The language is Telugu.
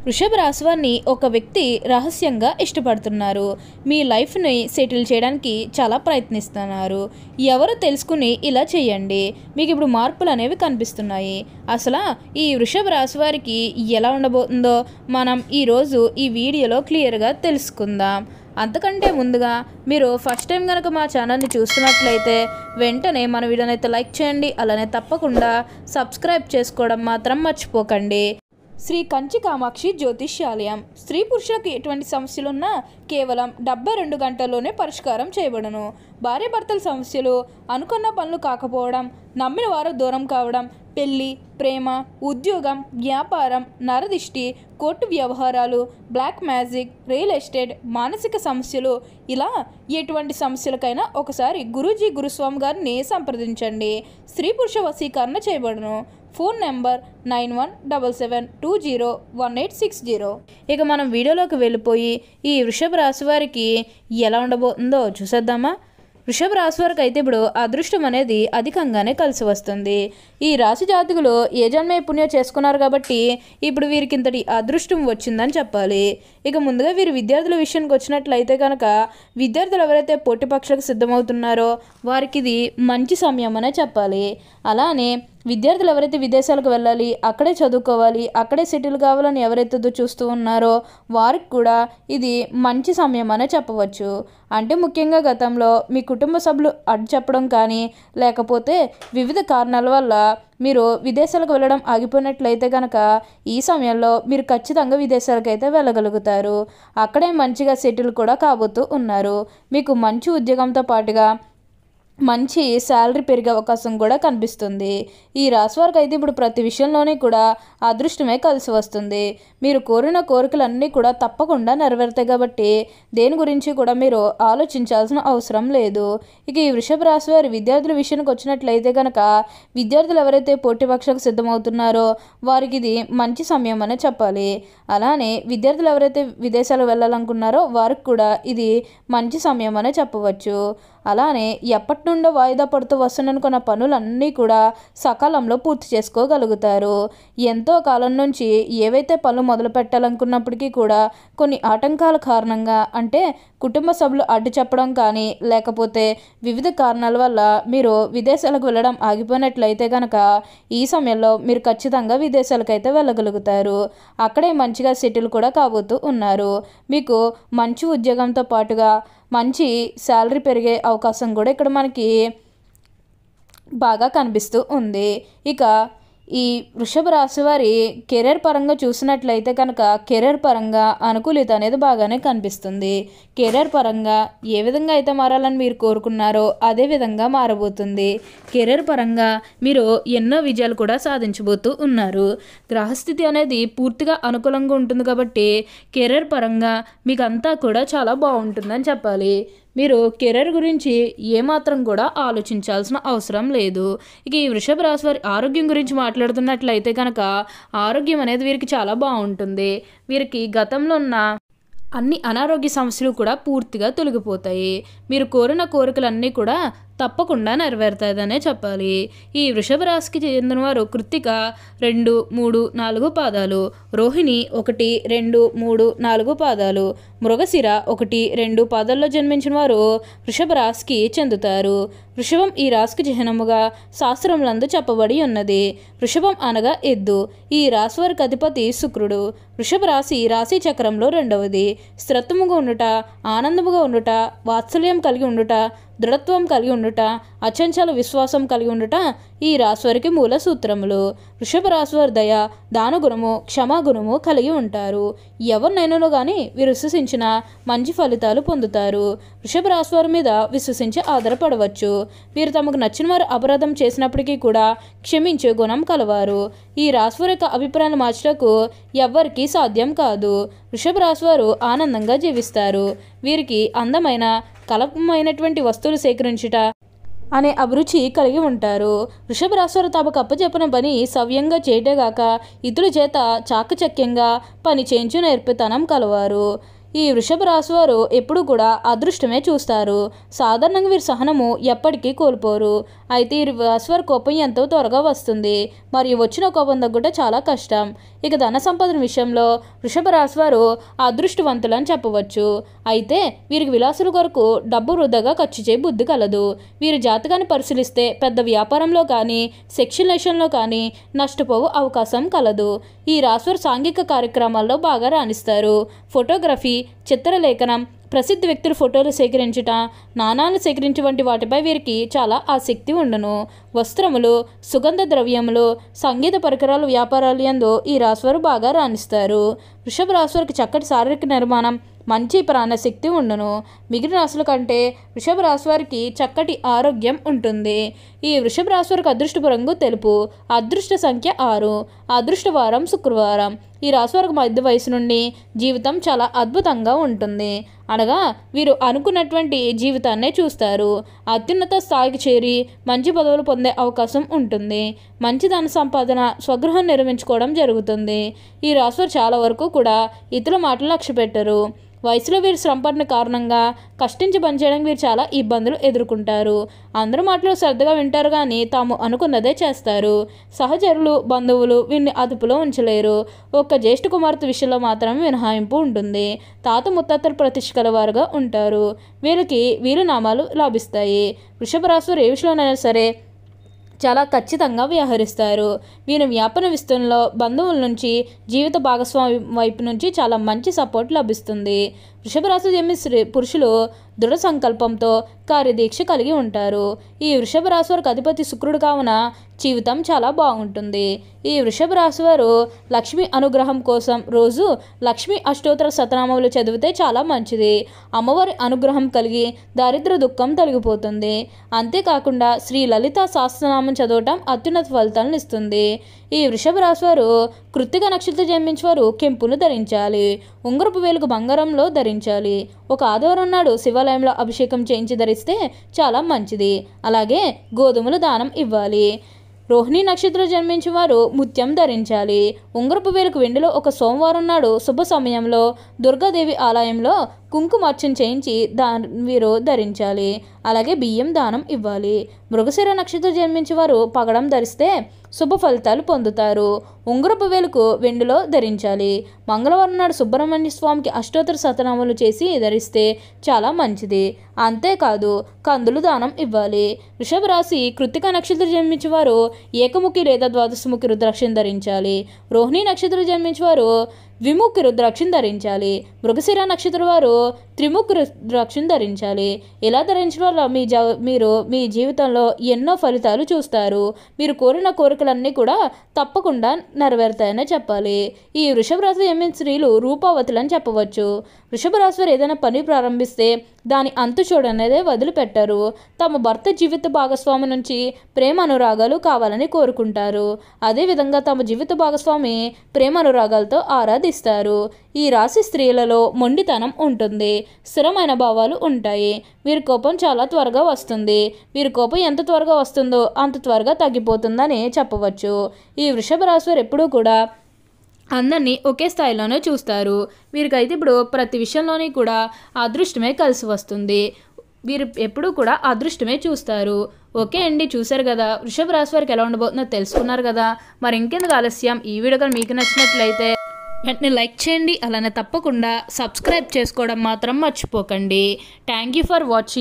వృషభ రాశి వారిని ఒక వ్యక్తి రహస్యంగా ఇష్టపడుతున్నారు. మీ లైఫ్ని సెటిల్ చేయడానికి చాలా ప్రయత్నిస్తున్నారు. ఎవరు తెలుసుకుని ఇలా చేయండి. మీకు ఇప్పుడు మార్పులు అనేవి కనిపిస్తున్నాయి. అసలు ఈ వృషభ రాశి వారికి ఎలా ఉండబోతుందో మనం ఈరోజు ఈ వీడియోలో క్లియర్గా తెలుసుకుందాం. అంతకంటే ముందుగా మీరు ఫస్ట్ టైం కనుక మా ఛానల్ని చూస్తున్నట్లయితే వెంటనే మన వీడియోని అయితే లైక్ చేయండి. అలానే తప్పకుండా సబ్స్క్రైబ్ చేసుకోవడం మాత్రం మర్చిపోకండి. శ్రీ కంచి కామాక్షి జ్యోతిష్యాలయం స్త్రీ పురుషులకు ఎటువంటి సమస్యలున్నా కేవలం 72 గంటల్లోనే పరిష్కారం చేయబడును. భార్యాభర్తల సమస్యలు, అనుకున్న పనులు కాకపోవడం, నమ్మిన వారు దూరం కావడం, పెళ్లి, ప్రేమ, ఉద్యోగం, వ్యాపారం, నరదిష్టి, కోర్టు వ్యవహారాలు, బ్లాక్ మ్యాజిక్, రియల్ ఎస్టేట్, మానసిక సమస్యలు, ఇలా ఎటువంటి సమస్యలకైనా ఒకసారి గురూజీ గురుస్వామి గారిని సంప్రదించండి. స్త్రీ పురుష వశీకరణ చేయబడును. Phone number 9177201860. ఇక మనం వీడియోలోకి వెళ్ళిపోయి ఈ వృషభ రాశి వారికి ఎలా ఉండబోతుందో చూసేద్దామా. వృషభ రాశి వారికి అయితే ఇప్పుడు అదృష్టం అనేది అధికంగానే కలిసి వస్తుంది. ఈ రాశి జాతకులు ఏ జన్మే పుణ్యం చేసుకున్నారు కాబట్టి ఇప్పుడు వీరికి ఇంతటి అదృష్టం వచ్చిందని చెప్పాలి. ఇక ముందుగా వీరు విద్యార్థుల విషయానికి వచ్చినట్లయితే కనుక విద్యార్థులు ఎవరైతే పోటీ పరీక్షలకు సిద్ధమవుతున్నారో వారికి ఇది మంచి సమయం అనే చెప్పాలి. అలానే విద్యార్థులు ఎవరైతే విదేశాలకు వెళ్ళాలి, అక్కడే చదువుకోవాలి, అక్కడే సెటిల్ కావాలని ఎవరైతే చూస్తూ ఉన్నారో వారికి కూడా ఇది మంచి సమయం అనే చెప్పవచ్చు. అంటే ముఖ్యంగా గతంలో మీ కుటుంబ సభ్యులు అడ్డు చెప్పడం కానీ లేకపోతే వివిధ కారణాల వల్ల మీరు విదేశాలకు వెళ్ళడం ఆగిపోయినట్లయితే కనుక ఈ సమయంలో మీరు ఖచ్చితంగా విదేశాలకు అయితే వెళ్ళగలుగుతారు. అక్కడే మంచిగా సెటిల్ కూడా కాబోతూ ఉన్నారు. మీకు మంచి ఉద్యోగంతో పాటుగా మంచి శాలరీ పెరిగే అవకాశం కూడా కనిపిస్తుంది. ఈ రాశి వారికి అయితే ఇప్పుడు ప్రతి విషయంలోనే కూడా అదృష్టమే కలిసి వస్తుంది. మీరు కోరిన కోరికలన్నీ కూడా తప్పకుండా నెరవేరుతాయి కాబట్టి దేని గురించి కూడా మీరు ఆలోచించాల్సిన అవసరం లేదు. ఇక ఈ వృషభ రాశి వారి విద్యార్థుల విషయానికి వచ్చినట్లయితే కనుక విద్యార్థులు ఎవరైతే పోటీ పరీక్షలకు సిద్ధమవుతున్నారో వారికి ఇది మంచి సమయం అనే చెప్పాలి. అలానే విద్యార్థులు ఎవరైతే విదేశాలకు వెళ్ళాలనుకున్నారో వారికి కూడా ఇది మంచి సమయం అనే చెప్పవచ్చు. అలానే ఎప్పటి నుండో వాయిదా పడుతూ వస్తున్ననుకున్న పనులన్నీ కూడా సకాలంలో పూర్తి చేసుకోగలుగుతారు. ఎంతో కాలం నుంచి ఏవైతే పనులు మొదలు పెట్టాలనుకున్నప్పటికీ కూడా కొన్ని ఆటంకాల కారణంగా, అంటే కుటుంబ సభ్యులు అడ్డు చెప్పడం కానీ లేకపోతే వివిధ కారణాల వల్ల మీరు విదేశాలకు వెళ్ళడం ఆగిపోయినట్లయితే కనుక ఈ సమయంలో మీరు ఖచ్చితంగా విదేశాలకు అయితే వెళ్ళగలుగుతారు. అక్కడే మంచిగా సెటిల్ కూడా కాబోతూ ఉన్నారు. మీకు మంచి ఉద్యోగంతో పాటుగా మంచి శాలరీ పెరిగే అవకాశం కూడా ఇక్కడ మనకి బాగా కనిపిస్తూ ఉంది. ఇక ఈ వృషభ రాశి వారి కెరీర్ పరంగా చూసినట్లయితే కనుక కెరీర్ పరంగా అనుకూలిత అనేది బాగానే కనిపిస్తుంది. కెరీర్ పరంగా ఏ విధంగా అయితే మారాలని మీరు కోరుకున్నారో అదే విధంగా మారబోతుంది. కెరీర్ పరంగా మీరు ఎన్నో విజయాలు కూడా సాధించబోతూ ఉన్నారు. గ్రహస్థితి అనేది పూర్తిగా అనుకూలంగా ఉంటుంది కాబట్టి కెరీర్ పరంగా మీకు అంతా కూడా చాలా బాగుంటుందని చెప్పాలి. మీరు కెరీర్ గురించి ఏమాత్రం కూడా ఆలోచించాల్సిన అవసరం లేదు. ఇక ఈ వృషభ రాశి వారి ఆరోగ్యం గురించి మాట్లాడుతున్నట్లయితే కనుక ఆరోగ్యం అనేది వీరికి చాలా బాగుంటుంది. వీరికి గతంలో ఉన్న అన్ని అనారోగ్య సమస్యలు కూడా పూర్తిగా తొలగిపోతాయి. మీరు కోరిన కోరికలన్నీ కూడా తప్పకుండా నెరవేరుతాయదనే చెప్పాలి. ఈ వృషభ రాశికి చెందిన వారు కృత్తిక 2, 3, 4 పాదాలు, రోహిణి 1, 2, 3, 4 పాదాలు, మృగశిర 1, 2 పాదాల్లో జన్మించిన వారు వృషభ రాశికి చెందుతారు. వృషభం ఈ రాశికి చిహ్నముగా శాస్త్రములందు చెప్పబడి ఉన్నది. వృషభం అనగా ఎద్దు. ఈ రాశి వారికి అధిపతి శుక్రుడు. వృషభ రాశి రాశి చక్రంలో 2వది. స్థిరత్వముగా ఉండుట, ఆనందముగా ఉండుట, వాత్సల్యం కలిగి ఉండుట, దృఢత్వం కలిగి ఉండుట, అచంచల విశ్వాసం కలిగి ఉండుట ఈ రాశివారికి మూల సూత్రములు. వృషభ రాశివారి దయ, దానగుణము, క్షమాగుణము కలిగి ఉంటారు. ఎవరినైనా కానీ వీరు విశ్వసించిన మంచి ఫలితాలు పొందుతారు. వృషభ రాశివారి మీద విశ్వసించి ఆధారపడవచ్చు. వీరు తమకు నచ్చిన వారు అపరాధం చేసినప్పటికీ కూడా క్షమించే గుణం కలవారు. ఈ రాశివారి యొక్క అభిప్రాయాన్ని మార్చడానికి ఎవ్వరికీ సాధ్యం కాదు. వృషభ రాశివారు ఆనందంగా జీవిస్తారు. వీరికి అందమైన కలపమైనటువంటి వస్తువులు సేకరించుట అనే అభిరుచి కలిగి ఉంటారు. వృషభ రాశి వారు తమకు అప్పచెప్పిన పని సవ్యంగా చేయటేగాక ఇతరుల చేత చాకచక్యంగా పని చేయించు నేర్పితనం కలవారు. ఈ వృషభ రాశి వారు ఎప్పుడు కూడా అదృష్టమే చూస్తారు. సాధారణంగా వీరి సహనము ఎప్పటికీ కోల్పోరు. అయితే ఈ రాశి వారి కోపం ఎంతో త్వరగా వస్తుంది, మరియు వచ్చిన కోపం తగ్గుట చాలా కష్టం. ఇక ధన సంపదన విషయంలో వృషభ రాశి వారు అదృష్టవంతులని చెప్పవచ్చు. అయితే వీరికి విలాసుల కొరకు డబ్బు వృధాగా ఖర్చు చేయ బుద్ధి కలదు. వీరి జాతకాన్ని పరిశీలిస్తే పెద్ద వ్యాపారంలో కానీ సెక్షన్లో కానీ నష్టపోవు అవకాశం కలదు. ఈ రాశివారు సాంఘిక కార్యక్రమాల్లో బాగా రాణిస్తారు. ఫోటోగ్రఫీ, చిత్రలేఖనం, ప్రసిద్ధ వ్యక్తుల ఫోటోలు సేకరించుట, నాణాలు సేకరించే వంటి వాటిపై వీరికి చాలా ఆసక్తి ఉండును. వస్త్రములు, సుగంధ ద్రవ్యములు, సంగీత పరికరాల వ్యాపారాలు యందు ఈ రాశివారు బాగా రాణిస్తారు. వృషభ రాశివారికి చక్కటి శారీరక నిర్మాణం, మంచి ప్రాణశక్తి ఉండును. మిగిలిన రాశుల కంటే వృషభ రాశి వారికి చక్కటి ఆరోగ్యం ఉంటుంది. ఈ వృషభ రాశి వారికి అదృష్టపు రంగు తెలుపు, అదృష్ట సంఖ్య 6, అదృష్ట వారం శుక్రవారం. ఈ రాశి వారికి మధ్య వయసు నుండి జీవితం చాలా అద్భుతంగా ఉంటుంది. అనగా వీరు అనుకున్నటువంటి జీవితాన్నే చూస్తారు. అత్యున్నత స్థాయికి చేరి మంచి పదవులు పొందే అవకాశం ఉంటుంది. మంచి ధన సంపాదన, స్వగృహం నిర్మించుకోవడం జరుగుతుంది. ఈ రాశివారు చాలా వరకు కూడా ఇతరుల మాటలు లక్ష్య పెట్టరు. వయసులో వీరు శ్రమపడిన కారణంగా కష్టించి పనిచేయడానికి వీరు చాలా ఇబ్బందులు ఎదుర్కొంటారు. అందరూ మాటలు శ్రద్ధగా వింటారు కానీ తాము అనుకున్నదే చేస్తారు. సహచరులు, బంధువులు వీరిని అదుపులో ఉంచలేరు. ఒక్క జ్యేష్ఠ కుమార్తె విషయంలో మాత్రమే మినహాయింపు ఉంటుంది. తాత ముత్తాతల ప్రతిష్ఠ కలవారుగా ఉంటారు. వీరికి వీలునామాలు లాభిస్తాయి. వృషభ రాశి వారు ఏ విషయంలోనైనా సరే చాలా ఖచ్చితంగా వ్యవహరిస్తారు. వీరు వ్యాపార విస్తరణలో బంధువుల నుంచి, జీవిత భాగస్వామి వైపు నుంచి చాలా మంచి సపోర్ట్ లభిస్తుంది. వృషభ రాశి జన్మించిన పురుషులు దృఢ సంకల్పంతో కార్యదీక్ష కలిగి ఉంటారు. ఈ వృషభ రాశి వారికి అధిపతి శుక్రుడు కావున జీవితం చాలా బాగుంటుంది. ఈ వృషభ రాశి వారు లక్ష్మీ అనుగ్రహం కోసం రోజు లక్ష్మీ అష్టోత్తర శతనామములు చదివితే చాలా మంచిది. అమ్మవారి అనుగ్రహం కలిగి దారిద్ర దుఃఖం తొలగిపోతుంది. అంతేకాకుండా శ్రీ లలిత సహస్రనామం చదవటం అత్యున్నత ఫలితాలను ఇస్తుంది. ఈ వృషభ రాశి వారు కృత్తిక నక్షత్రం జన్మించేవారు కెంపును ధరించాలి. ఉంగరపు వేలుకు బంగారంలో ధరించాలి. ఒక ఆదివారం నాడు శివాలయంలో అభిషేకం చేయించి ధరిస్తే చాలా మంచిది. అలాగే గోధుమలు దానం ఇవ్వాలి. రోహిణి నక్షత్రం జన్మించిన వారు ముత్యం ధరించాలి. ఉంగరపు వేలుకు వెండిలో ఒక సోమవారం నాడు శుభ సమయంలో దుర్గాదేవి ఆలయంలో కుంకుమార్చన చేయించి వీరు ధరించాలి. అలాగే బియ్యం దానం ఇవ్వాలి. మృగశిర నక్షత్రం జన్మించిన వారు పగడం ధరిస్తే శుభ ఫలితాలు పొందుతారు. ఉంగరపు వేలుకు వెండిలో ధరించాలి. మంగళవారం నాడు సుబ్రహ్మణ్య స్వామికి అష్టోత్తర శతనామాలు చేసి ధరిస్తే చాలా మంచిది. అంతేకాదు కందులు దానం ఇవ్వాలి. వృషభ రాశి కృత్తిక నక్షత్రం జన్మించిన వారు ఏకముఖి లేదా ద్వాదశముఖి రుద్రాక్షం ధరించాలి. రోహిణి నక్షత్రం జన్మించిన వారు విముఖి రుద్రాక్షం ధరించాలి. మృగశిర నక్షత్రం వారు త్రిముఖి రుద్రాక్షం ధరించాలి. ఇలా ధరించడం వల్ల మీరు మీ జీవితంలో ఎన్నో ఫలితాలు చూస్తారు. మీరు కోరిన కోరికలన్నీ కూడా తప్పకుండా నెరవేరుతాయని చెప్పాలి. ఈ వృషభ రాశి జన్మించిన స్త్రీలు రూపావతులని చెప్పవచ్చు. వృషభ రాశి వారు ఏదైనా పని ప్రారంభిస్తే దాని అంతు చూడనేదే వదిలిపెట్టారు. తమ భర్త జీవిత భాగస్వామి నుంచి ప్రేమ అనురాగాలు కావాలని కోరుకుంటారు. అదేవిధంగా తమ జీవిత భాగస్వామి ప్రేమ అనురాగాలతో ఆరాధిస్తారు. ఈ రాశి స్త్రీలలో మొండితనం ఉంటుంది. స్థిరమైన భావాలు ఉంటాయి. వీరి కోపం చాలా త్వరగా వస్తుంది. వీరి కోపం ఎంత త్వరగా వస్తుందో అంత త్వరగా తగ్గిపోతుందని చెప్పవచ్చు. ఈ వృషభ రాశి వారు ఎప్పుడూ కూడా అందరినీ ఒకే స్థాయిలోనే చూస్తారు. వీరికైతే ఇప్పుడు ప్రతి విషయంలోని కూడా అదృష్టమే కలిసి వస్తుంది. వీరు ఎప్పుడూ కూడా అదృష్టమే చూస్తారు. ఓకే అండి, చూశారు కదా వృషభ రాశి వారికి ఎలా ఉండబోతుందో తెలుసుకున్నారు కదా. మరి ఇంకెందుకు ఆలస్యం, ఈ వీడియో కానీ మీకు నచ్చినట్లయితే వెంటనే లైక్ చేయండి. అలానే తప్పకుండా సబ్స్క్రైబ్ చేసుకోవడం మాత్రం మర్చిపోకండి. Thank you for watching.